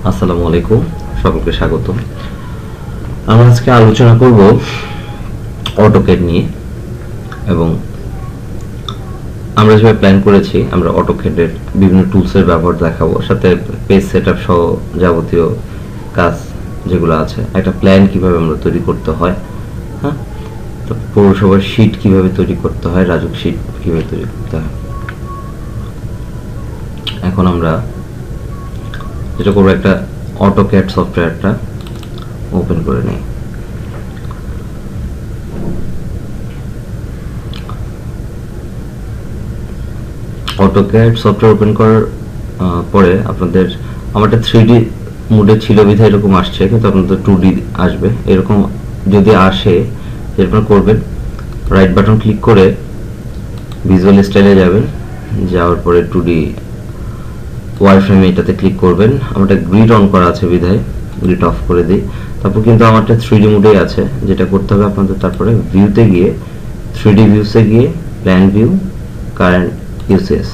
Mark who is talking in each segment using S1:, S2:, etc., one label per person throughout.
S1: আসসালামু আলাইকুম, সকলকে স্বাগত। আমরা আজকে আলোচনা করব অটোক্যাড নিয়ে, এবং আমরা যেভাবে প্ল্যান করেছি আমরা অটোক্যাডের বিভিন্ন টুলসের ব্যবহার দেখাবো, সাথে পেজ সেটআপ সহ যাবতীয় কাজ যেগুলো আছে, একটা প্ল্যান কিভাবে আমরা তৈরি করতে হয়, হ্যাঁ, তো পৌরসভার শীট কিভাবে তৈরি করতে হয়, রাজুক শীট কিভাবে তৈরি করতে হয়। এখন আমরা যেটা করবো, একটা অটোক্যাড সফটওয়্যারটা ওপেন করে নিই। অটোক্যাড সফটওয়্যার ওপেন করার পরে আপনাদের, আমারটা 3D মোডে ছিল বিধায় এরকম আসছে, কিন্তু আপনাদের 2D আসবে। এরকম যদি আসে, এরকম করবেন, রাইট বাটন ক্লিক করে ভিজুয়াল স্টাইলে যাবেন, যাওয়ার পরে 2D ওয়ারফ্রেম এটাতে ক্লিক করবেন। আমারটা গ্রিড অন করা আছে বিধায় গ্রিড অফ করে দিই। তারপর কিন্তু আমারটা 3D মোডেই আছে। যেটা করতে হবে আপনাদের, তারপরে ভিউতে গিয়ে 3D ভিউসে গিয়ে প্ল্যান ভিউ, কারেন্ট ইউসেজ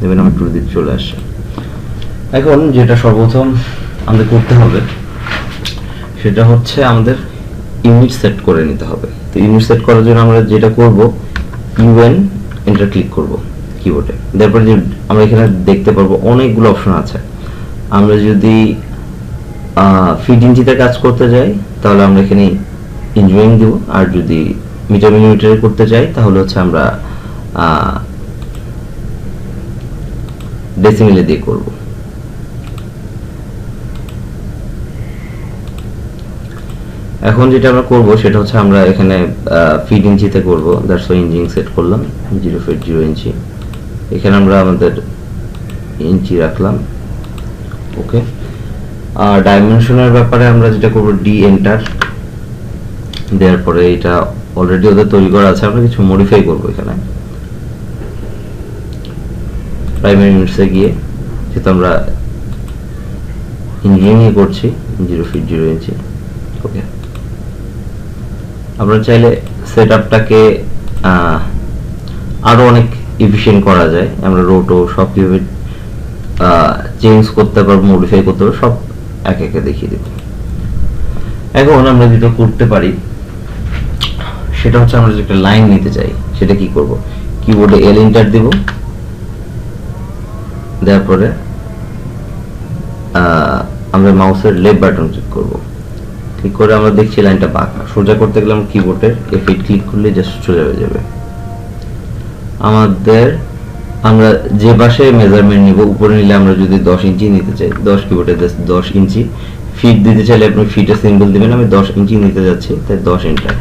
S1: দেবেন, আমার 2D চলে আসে। এখন যেটা সর্বপ্রথম আমাদের করতে হবে সেটা হচ্ছে আমাদের ইউনিট সেট করে নিতে হবে। তো ইউনিট সেট করার জন্য আমরা যেটা করব, ইউএন এন্টার ক্লিক করব কিবোর্ডে। তারপরে যে আমরা এখানে দেখতে পারবো অনেকগুলো অপশন আছে। আমরা যদি ফিট ইঞ্চিতে কাজ করতে যাই তাহলে আমরা এখানে ইঞ্জিনিয়ারিং দেব, আর যদি মিটার মিলিমিটারে করতে চাই তাহলে হচ্ছে আমরা ডেসিমেলে দিয়ে করব। এখন যেটা আমরা করব সেটা হচ্ছে আমরা এখানে ফিট ইঞ্চিতে করব। দ্যাটস ওয়াই ইঞ্জিনিয়ারিং সেট করলাম 0 ফিট 0 ইঞ্চি। এখানে আমরা আমাদের ইঞ্চি রাখলাম, ওকে। আর ডাইমেনশনের ব্যাপারে আমরা যেটা করব, ডি এন্টার দেওয়ার পরে, এটা অলরেডি ওদের তৈরি করা আছে, আমরা কিছু মডিফাই করব এখানে। প্রাইমারি ইউনিটসে গিয়ে, যেহেতু আমরা ইঞ্জিনিয়ারিং করছি, 0 ফিট 0 ইঞ্চি, ওকে। আমরা চাইলে সেটআপটাকে আরো অনেক এফিশিয়েন্ট করা যায়। আমরা রোটো সব কিভাবে চেঞ্জ করতে পারবো, মডিফাই করতে পারবো, সব একে একে দেখিয়ে দেব। এখন আমরা যেটা করতে পারি সেটা হচ্ছে, আমরা যে একটা লাইন নিতে চাই সেটা কি করব, কিবোর্ডে এল এন্টার দেব, দেওয়ার পরে আমরা মাউসের লেফট বাটন ক্লিক করব। ক্লিক করে আমরা দেখছি লাইনটা বাঁকা। সোজা করতে গেলে আমরা কিবোর্ডের F8 ক্লিক করলে জাস্ট সোজা হয়ে যাবে। আমরা যে পাশে মেজারমেন্ট নিব, উপরে নিলে আমরা যদি 10 ইঞ্চি নিতে চাই, 10 কিবোর্ডে জাস্ট 10 ইঞ্চি। ফিট দিতে চাইলে আপনি ফিটের সিম্বল দিবেন। আমি 10 ইঞ্চি নিতে যাচ্ছি, তাই 10 এন্টার।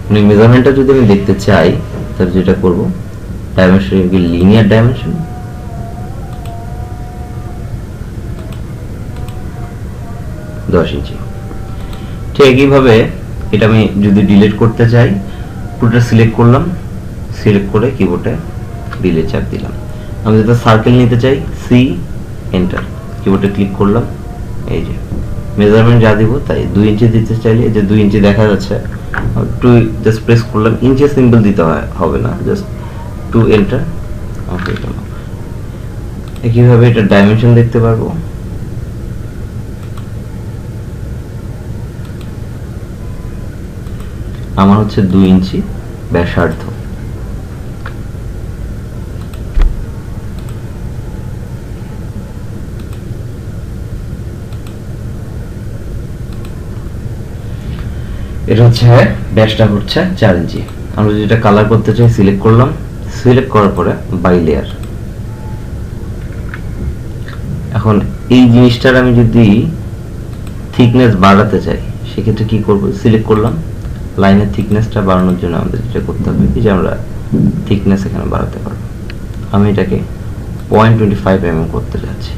S1: মানে মেজারমেন্টটা যদি আমি দেখতে চাই তাহলে যেটা করব, ডাইমেনশন কি লিনিয়ার ডাইমেনশন, 10 ইঞ্চি। ঠিক একইভাবে এটা আমি যদি ডিলিট করতে চাই, পুরোটা সিলেক্ট করলাম, সিলেক্ট করে কিবোর্ডে ডিলিট চাপ দিলাম। আমি যদি সার্কেল নিতে চাই, সি এন্টার, কিবোর্ডে ক্লিক করলাম, এই যে মেজারমেন্ট যা দিব তাই। 2 ইঞ্চি দিতে চাইলে এই যে 2 ইঞ্চি দেখা যাচ্ছে, 2 জাস্ট প্রেস করলাম, ইঞ্চি সিম্বল দিতে হবে না, জাস্ট 2 এন্টার। একইভাবে এটা ডাইমেনশন দেখতে পারবো। আমার হচ্ছে 2 ইঞ্চি ব্যাসার্ধ। এটা হচ্ছে ব্যাসটা হচ্ছে 4 ইঞ্চি। আমরা যেটা কালার করতে চাই সিলেক্ট করলাম, সিলেক্ট করার পরে বাই লেয়ার। এখন এই জিনিসটার আমি যদি থিকনেস বাড়াতে চাই সেক্ষেত্রে কি করব, সিলেক্ট করলাম, লাইনের থিকনেসটা বাড়ানোর জন্য আমাদের যেটা করতে হবে, এই যে আমরা থিকনেস এখানে বাড়াতে পারবো। আমি এটাকে 0.25 mm করতে যাচ্ছি।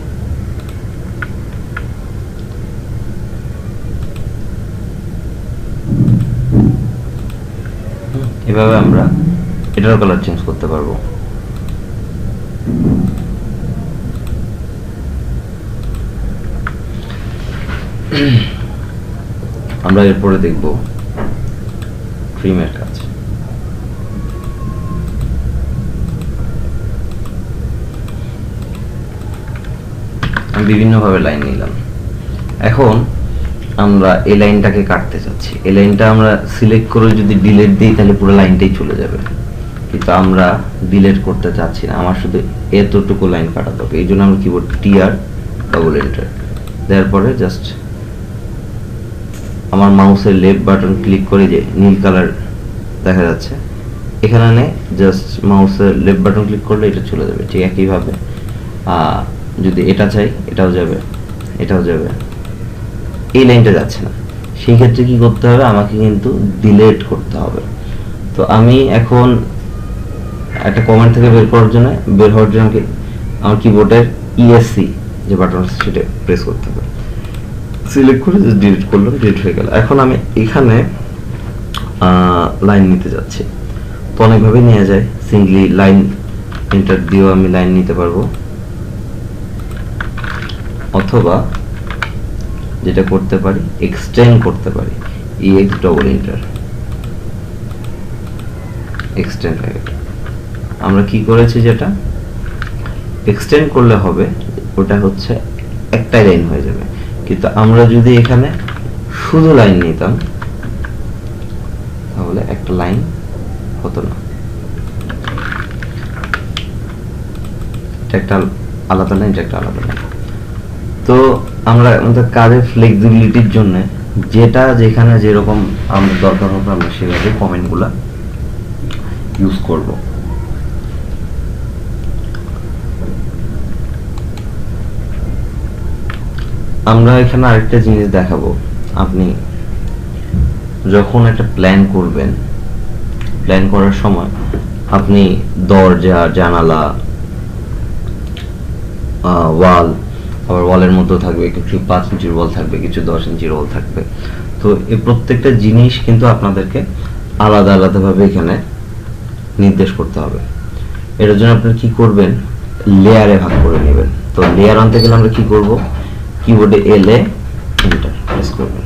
S1: এভাবে আমরা এটারও কালার চেঞ্জ করতে পারবো। আমরা এরপরে দেখব ট্রিমের কাজ। আমি বিভিন্নভাবে লাইন নিলাম। এখন আমরা এই লাইনটাকে কাটতে চাচ্ছি। এই লাইনটা আমরা সিলেক্ট করে যদি ডিলিট দিই তাহলে পুরো লাইনটাই চলে যাবে, কিন্তু আমরা ডিলিট করতে চাচ্ছি না, আমার শুধু এতটুকু লাইন কাটাতে হবে। এই জন্য আমরা কিবোর্ড টিআর ডবল এন্টার দেওয়ার পরে জাস্ট আমার মাউসের লেফট বাটন ক্লিক করে যে নীল কালার দেখা যাচ্ছে এখানে জাস্ট মাউসের লেফট বাটন ক্লিক করলে এটা চলে যাবে। ঠিক একইভাবে যদি এটা চাই এটাও যাবে, এটাও যাবে। এই লাইনটা যাচ্ছে না, সেই ক্ষেত্রে কি করতে হবে, আমাকে কিন্তু ডিলিট করতে হবে। তো আমি এখন একটা কমেন্ট থেকে বের হওয়ার জন্য আমার কিবোর্ডের ইএসসি যে বাটন আছে সেটা প্রেস করতে হবে, সিলেক্ট করে জাস্ট ডিলিট করলাম, ডিলিট হয়ে গেল। এখন আমি এখানে লাইন নিতে যাচ্ছি, তো অনেকভাবে নেওয়া যায়। সিঙ্গলি লাইন এন্টার দিয়েও আমি লাইন নিতে পারবো, অথবা যেটা করতে পারি এক্সটেন্ড করতে পারি, ইএক্স ডবল এন্টার, এক্সটেন্ড হয়ে গেল। আমরা কি করেছি, যেটা এক্সটেন্ড করলে হবে ওটা হচ্ছে একটাই লাইন হয়ে যাবে, কিন্তু আমরা যদি এখানে শুধু লাইন নিতাম তাহলে একটা লাইন হতো না, এটা একটা আলাদা লাইন, এটা একটা আলাদা লাইন। তো আমরা আমাদের কাজের ফ্লেক্সিবিলিটির জন্য যেটা যেখানে যেরকম আমাদের দরকার হবে আমরা সেভাবে কমেন্টগুলো ইউজ করব। আমরা এখানে আরেকটা জিনিস দেখাবো, আপনি যখন একটা প্ল্যান করবেন, প্ল্যান করার সময় আপনি দরজা, জানালা, ওয়াল, আবার ওয়ালের মধ্যে থাকবে কিছু 5 ইঞ্চির ওয়াল থাকবে, কিছু 10 ইঞ্চির ওয়াল থাকবে। তো এই প্রত্যেকটা জিনিস কিন্তু আপনাদেরকে আলাদা আলাদাভাবে এখানে নির্দেশ করতে হবে। এর জন্য আপনি কি করবেন, লেয়ারে ভাগ করে নেবেন। তো লেয়ার আনতে গেলে আমরা কি করব, কিবোর্ডে এলে এন্টার প্রেস করবেন,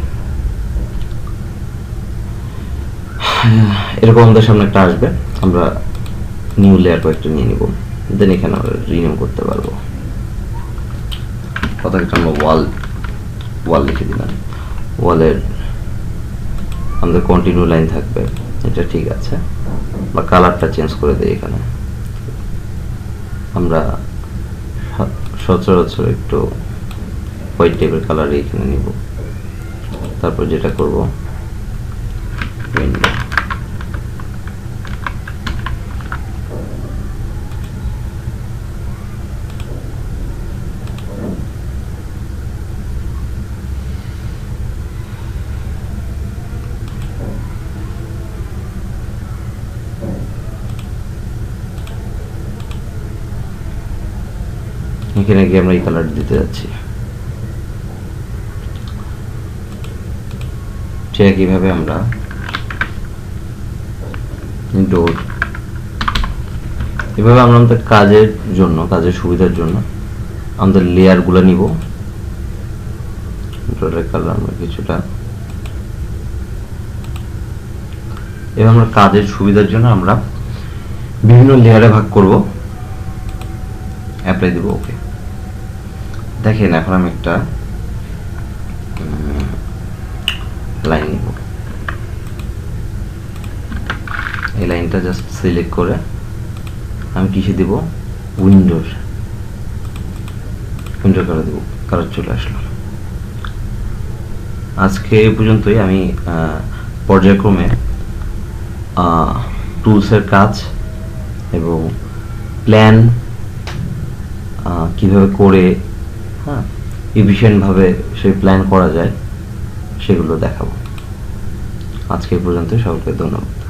S1: এরকম আমাদের সামনে একটা আসবে। আমরা নিউ লেয়ার কয়েকটা নিয়ে নিব, দেন এখানে আমরা রিনিউ করতে পারবো। কথাটা আমরা ওয়াল লিখে দিলাম, ওয়ালের আমাদের কন্টিনিউ লাইন থাকবে, এটা ঠিক আছে। বা কালারটা চেঞ্জ করে দিই, এখানে আমরা সচরাচর একটু হোয়াইট টাইপের কালার এখানে নিব। তারপর যেটা করব, উইন্ডো, এখানে গিয়ে আমরা এই কালার দিতে যাচ্ছি। ঠিক একইভাবে আমরা ডোর, এভাবে আমরা আমাদের কাজের জন্য, কাজের সুবিধার জন্য আমাদের লেয়ার গুলো নিব। ডোরের কালার আমরা কিছুটা, এবার আমরা কাজের সুবিধার জন্য আমরা বিভিন্ন লেয়ারে ভাগ করব, অ্যাপ্লাই দেব। ওকে, দেখেন এখন আমি একটা লাইন নিব। এই লাইনটা জাস্ট সিলেক্ট করে আমি কিসে দিব, উইন্ডোর কালার দেব, কালার চলে আসলো। আজকে এই পর্যন্তই। আমি পর্যায়ক্রমে টুলসের কাজ এবং প্ল্যান কিভাবে করে এফিশিয়েন্টভাবে সেই প্ল্যান করা যায় সেগুলো দেখাবো। আজকে এই পর্যন্ত, সকলকে ধন্যবাদ।